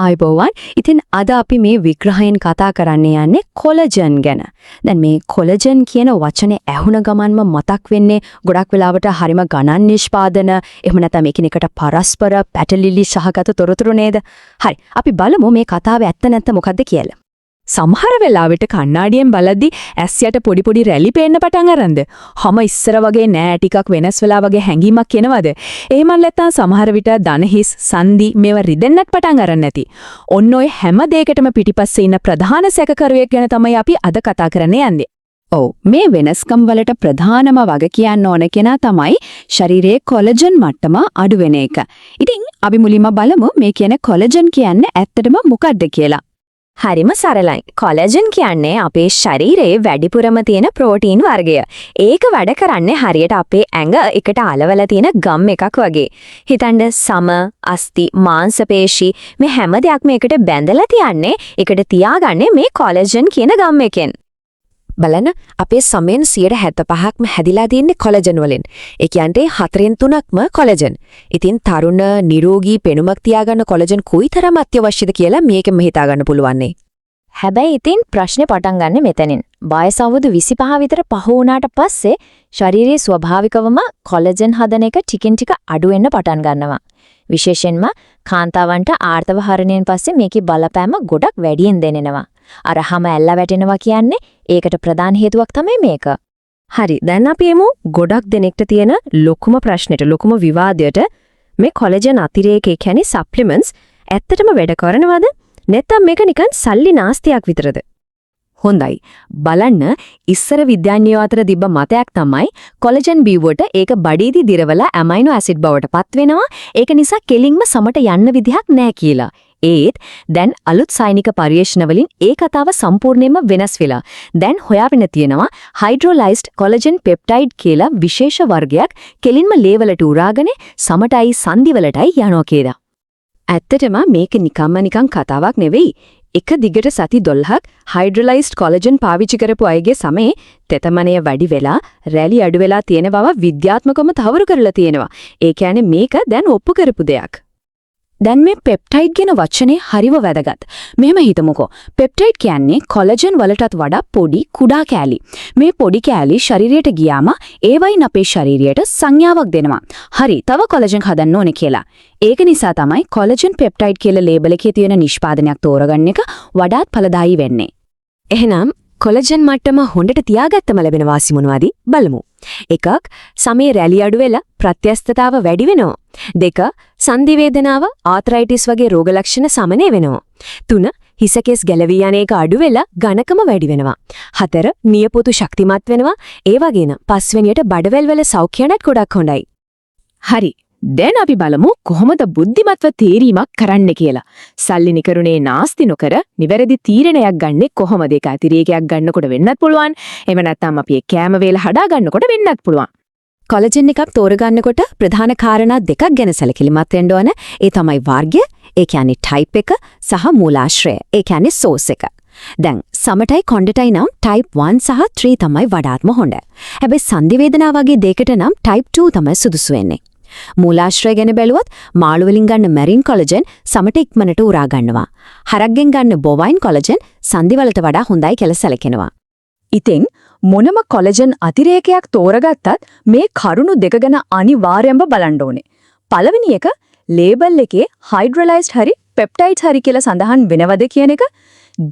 ආයුබෝවන්. ඉතින් අද අපි මේ විග්‍රහයෙන් කතා කරන්න යන්නේ කොලජන් ගැන. දැන් මේ කොලජන් කියන වචනේ ඇහුන ගමන්ම මතක් වෙන්නේ ගොඩක් වෙලාවට හරිම ගණන් නිෂ්පාදන, එහෙම නැත්නම් එකිනෙකට පරස්පර පැටලිලි සහගත තොරතුරු නේද? හරි. අපි බලමු මේ කතාවේ ඇත්ත නැත්ත මොකද්ද කියලා. සමහර වෙලාවට කණ්ණාඩියෙන් බලද්දි ඇස් යට පොඩි පොඩි රැලි පේන්න පටන් අරන්ද. හැම ඉස්සර වගේ නෑ ටිකක් වෙනස් වෙලා වගේ හැඟීමක් එනවද? එහෙම නැත්නම් සමහර විට දනහිස් සංදි මේවා රිදෙන්නත් පටන් අරන් නැති. ඔන්න ඔය හැම දෙයකටම පිටිපස්සේ ඉන්න ප්‍රධාන සැකකරුවෙක් ගැන තමයි අපි අද කතා කරන්න යන්නේ. ඔව් මේ වෙනස්කම් වලට ප්‍රධානම වග කියන්න ඕන කෙනා තමයි ශරීරයේ කොලජන් මට්ටම අඩු වෙන එක. ඉතින් අපි මුලින්ම බලමු මේ කියන කොලජන් කියන්නේ ඇත්තටම මොකක්ද කියලා. හරිම සරලයි. කොලජන් කියන්නේ අපේ ශරීරයේ වැඩිපුරම තියෙන ප්‍රෝටීන් වර්ගය. ඒක වැඩ කරන්නේ හරියට අපේ ඇඟ එකට අලවලා තියෙන ගම් එකක් වගේ. හිතන්න සම, අස්ථි, මාංශ පේශි මේ හැම දෙයක්ම එකට බැඳලා තියන්නේ, එකට තියාගන්නේ මේ කොලජන් කියන ගම් එකෙන්. බලන්න අපේ සමෙන් 75%ක්ම හැදිලා තියෙන්නේ කොලජන් වලින්. ඒ කියන්නේ 4න් 3ක්ම කොලජන්. ඉතින් තරුණ නිරෝගී පෙනුමක් තියාගන්න කොලජන් කොයිතරම් අත්‍යවශ්‍යද කියලා මේකෙම හිතා ගන්න පුළුවන්. හැබැයි ඉතින් ප්‍රශ්නේ පටන් ගන්න මෙතනින්. වයස අවුරුදු 25 විතර පහ වුණාට පස්සේ ශරීරයේ ස්වභාවිකවම කොලජන් හදන එක ටිකින් ටික අඩු වෙන්න පටන් ගන්නවා. විශේෂයෙන්ම කාන්තාවන්ට ආර්තව හරණයෙන් පස්සේ මේකේ බලපෑම ගොඩක් වැඩියෙන් දැනෙනවා. අරහම ඇල්ල වැටෙනවා කියන්නේ ඒකට ප්‍රධාන හේතුවක් තමයි මේක. හරි. දැන් අපි එමු ගොඩක් දෙනෙක්ට තියෙන ලොකුම ප්‍රශ්නෙට, ලොකුම විවාදයට. මේ කොලජන් අතිරේකය කියන්නේ සප්ලිමන්ට්ස් ඇත්තටම වැඩ කරනවද? නැත්නම් මේක නිකන් සල්ලි නාස්තියක් විතරද? හොඳයි. බලන්න ඉස්සර විද්‍යාඥයෝ අතර තිබ්බ මතයක් තමයි කොලජන් බිව්වට ඒක බඩේදී දිරවලා ඇමයිනෝ ඇසිඩ් බවට පත් වෙනවා. ඒක නිසා කෙලින්ම සමට යන්න විදිහක් නැහැ කියලා. ඒත් දැන් අලුත් සෛනික පර්යේෂණ වලින් ඒ කතාව සම්පූර්ණයෙන්ම වෙනස් වෙලා. දැන් හොයාගෙන තියෙනවා හයිඩ්‍රොලයිස්ඩ් කොලජන් පෙප්ටයිඩ් කියලා විශේෂ වර්ගයක් කෙලින්ම ලේවලට උරාගෙන සමටයි සංදිවලටයි යනවා කියලා. ඇත්තටම මේක නිකන් කතාවක් නෙවෙයි. එක දිගට සති 12ක් හයිඩ්‍රොලයිස්ඩ් කොලජන් පාවිච්චි කරපු අයගේ සමේ තෙතමනය වැඩි වෙලා රැලි අඩු වෙලා තියෙන බව විද්‍යාත්මකවම තහවුරු කරලා තියෙනවා. ඒ කියන්නේ මේක දැන් ඔප්පු කරපු දෙයක්. දැන් මේ පෙප්ටයිඩ් කියන වචනේ හරිව වැදගත්. මෙහෙම හිතමුකෝ. පෙප්ටයිඩ් කියන්නේ කොලජන් වලටත් වඩා පොඩි කුඩා කෑලි. මේ පොඩි කෑලි ශරීරයට ගියාම ඒවයින් අපේ ශරීරයට සංඥාවක් දෙනවා. හරි, තව කොලජන් හදන්න ඕනේ කියලා. ඒක නිසා තමයි කොලජන් පෙප්ටයිඩ් කියලා ලේබල් එකේ තියෙන නිෂ්පාදනයක් තෝරගන්න එක වඩාත් ඵලදායී වෙන්නේ. එහෙනම් කොලජන් මට්ටම හොඳට තියාගත්තම ලැබෙන වාසි මොනවාද? බලමු. 1. සමේ රැලි අඩු වෙලා ප්‍රත්‍යස්තතාව වැඩි වෙනවා. 2. සංදි වේදනාව, ආතරයිටිස් වගේ රෝග ලක්ෂණ සමනය වෙනවා. 3. හිසකෙස් ගැලවී යන එක අඩු වෙලා ඝනකම වැඩි වෙනවා. 4. නියපොතු ශක්තිමත් වෙනවා. ඒ වගේම 5 වෙනියට බඩවැල් වල සෞඛ්‍යයන්ත් ගොඩක් හොඳයි. හරි. දැන් අපි බලමු කොහොමද බුද්ධිමත්ව තීරීමක් කරන්න කියලා. සල්ලි නිකරුණේ නාස්ති නොකර නිවැරදි තීරණයක් ගන්නෙ කොහොමද? ඒක අතිරේකයක් ගන්නකොට වෙන්නත් පුළුවන්. එහෙම නැත්නම් අපි ඒ කෑම වේල හදා ගන්නකොට වෙන්නත් පුළුවන්. කොලජන් එකක් තෝරගන්නකොට ප්‍රධාන කාරණා දෙකක් ගැන සැලකිලිමත් වෙන්න ඕන. ඒ තමයි වර්ගය, ඒ කියන්නේ ටයිප් එක, සහ මූලාශ්‍රය, ඒ කියන්නේ සෝස් එක. දැන් සමටයි කොණ්ඩටයි නම් ටයිප් 1 සහ 3 තමයි වඩාත්ම හොඳ. හැබැයි සංදි වේදනා වගේ දෙයකට නම් ටයිප් 2 තමයි සුදුසු වෙන්නේ. මූලාශ්‍රය ගැන බැලුවොත් මාළු වලින් ගන්න මැරින් කොලජන් සමට ඉක්මනට උරා ගන්නවා. හරක්ගෙන් ගන්න බොවයින් කොලජන් සංදි වලට වඩා හොඳයි කියලා සැලකෙනවා. ඉතින් මොනම කොලජන් අතිරේකයක් තෝරගත්තත් මේ කරුණු දෙක ගැන අනිවාර්යයෙන්ම බලන්න ඕනේ. පළවෙනි එක ලේබල් එකේ හයිඩ්‍රොලයිස්ඩ් හරි පෙප්ටයිඩ්ස් හරි කියලා සඳහන් වෙනවද කියන එක.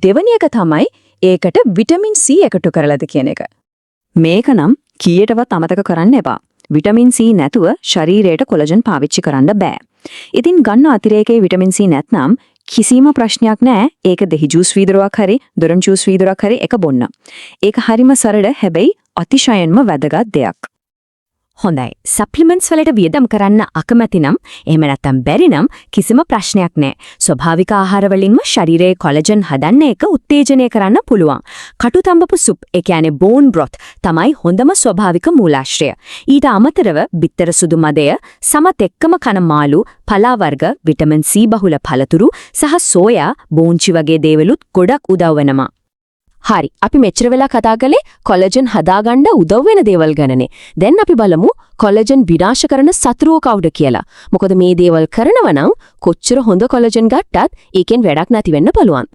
දෙවෙනි එක තමයි ඒකට විටමින් C එකතු කරලාද කියන එක. මේක නම් කීයටවත් අමතක කරන්න එපා. විටමින් C නැතුව ශරීරයට කොලජන් පාවිච්චි කරන්න බෑ. ඉතින් ගන්න අතිරේකයේ විටමින් C නැත්නම් කිසිම ප්‍රශ්නයක් නැහැ. ඒක දෙහි ජූස් වීදුරුවක් හරි, දොරන් ජූස් වීදුරුවක් හරි එක බොන්න. ඒක හරිම සරල හැබැයි අතිශයින්ම වැදගත් දෙයක්. හොඳයි. සප්ලිමන්ට්ස් වලට වියදම් කරන්න අකමැති නම්, එහෙම නැත්නම් බැරි නම් කිසිම ප්‍රශ්නයක් නැහැ. ස්වභාවික ආහාර වලින්ම ශරීරයේ කොලජන් හදන්න එක උත්තේජනය කරන්න පුළුවන්. කටු තඹපු සුප්, ඒ කියන්නේ බෝන් බ්‍රොත් තමයි හොඳම ස්වභාවික මූලාශ්‍රය. ඊට අමතරව බිත්තර සුදු මදය, සමත් එක්කම කන මාළු, පලා වර්ග, විටමින් C බහුල පළතුරු සහ සෝයා, බෝංචි වගේ දේවලුත් ගොඩක් උදව් වෙනවා. හරි. අපි මෙච්චර වෙලා කතා කළේ කොලජන් හදාගන්න උදව් වෙන දේවල් ගැනනේ. දැන් අපි බලමු කොලජන් විනාශ කරන සතුරුව කවුද කියලා. මොකද මේ දේවල් කරනවා නම් කොච්චර හොඳ කොලජන් ගත්තත් ඒකෙන් වැඩක් නැති වෙන්න පුළුවන්.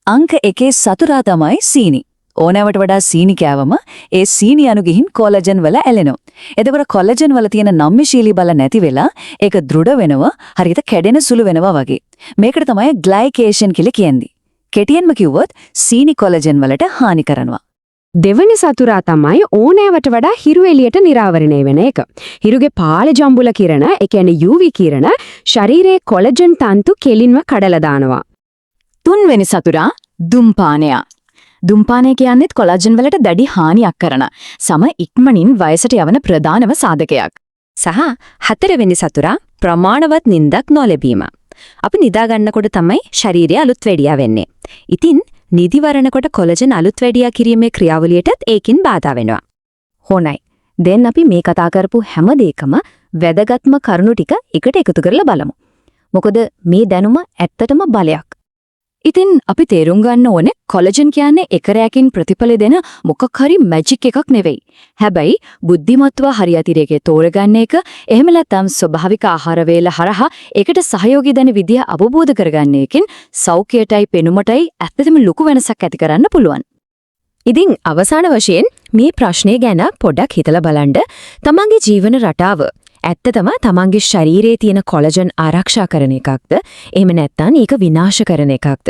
අංක 1 සතුරා තමයි සීනි. ඕනෑවට වඩා සීනි කෑවම ඒ සීනි අණු ගිහින් කොලජන් වල ඇලෙනවා. එතකොට කොලජන් වල තියෙන නම්‍යශීලී බල නැති වෙලා ඒක දෘಢ වෙනවා, හරියට කැඩෙන සුළු වෙනවා වගේ. මේකට තමයි ග්ලයිකේෂන් කියලා කියන්නේ. කෙටියෙන්ම කිව්වොත් සීනි කොලජන් වලට හානි කරනවා. දෙවනි සතුරා තමයි ඕනෑවට වඩා හිරු එළියට නිරාවරණය වෙන එක. හිරුගේ පාළ ජම්බුල කිරණ, ඒ කියන්නේ UV කිරණ, ශරීරයේ කොලජන් තන්තු කෙලින්ම කඩලා දානවා. තුන්වෙනි සතුරා දුම්පානයා. දුම්පානය කියන්නේත් කොලාජන් වලට දැඩි හානියක් කරන සම ඉක්මනින් වයසට යවන ප්‍රධානම සාධකයක්. සහ හතරවෙනි සතුරා ප්‍රමාණවත් නිින්දක් නොලැබීම. අපි නිදා ගන්නකොට තමයි ශරීරය අලුත් වැඩියා වෙන්නේ. ඉතින් නිදි වරනකොට කොලජන් අලුත් වැඩියා කිරීමේ ක්‍රියාවලියටත් ඒකින් බාධා වෙනවා. හොනයි. දැන් අපි මේ කතා කරපු හැම දෙයකම වැදගත්ම කරුණු ටික එකට එකතු කරලා බලමු. මොකද මේ දැනුම ඇත්තටම බලයක්. ඉතින් අපි තේරුම් ගන්න ඕනේ කොලජන් කියන්නේ එක රැයකින් ප්‍රතිඵල දෙන මොකක් හරි මැජික් එකක් නෙවෙයි. හැබැයි බුද්ධිමත්ව හරි අතිරේකේ තෝරගන්න එක, එහෙම නැත්නම් ස්වභාවික ආහාර වේල හරහා ඒකට සහයෝගී දෙන විදිය අවබෝධ කරගන්න එකෙන් සෞඛ්‍යයටයි පෙනුමටයි ඇත්තටම ලොකු වෙනසක් ඇති කරන්න පුළුවන්. ඉතින් අවසාන වශයෙන් මේ ප්‍රශ්නේ ගැන පොඩ්ඩක් හිතලා බලන්න. තමන්ගේ ජීවන රටාව ඇත්තටම තමන්ගේ ශරීරයේ තියෙන කොලජන් ආරක්ෂා කරන එකක්ද? එහෙම නැත්නම් ඒක විනාශ කරන එකක්ද?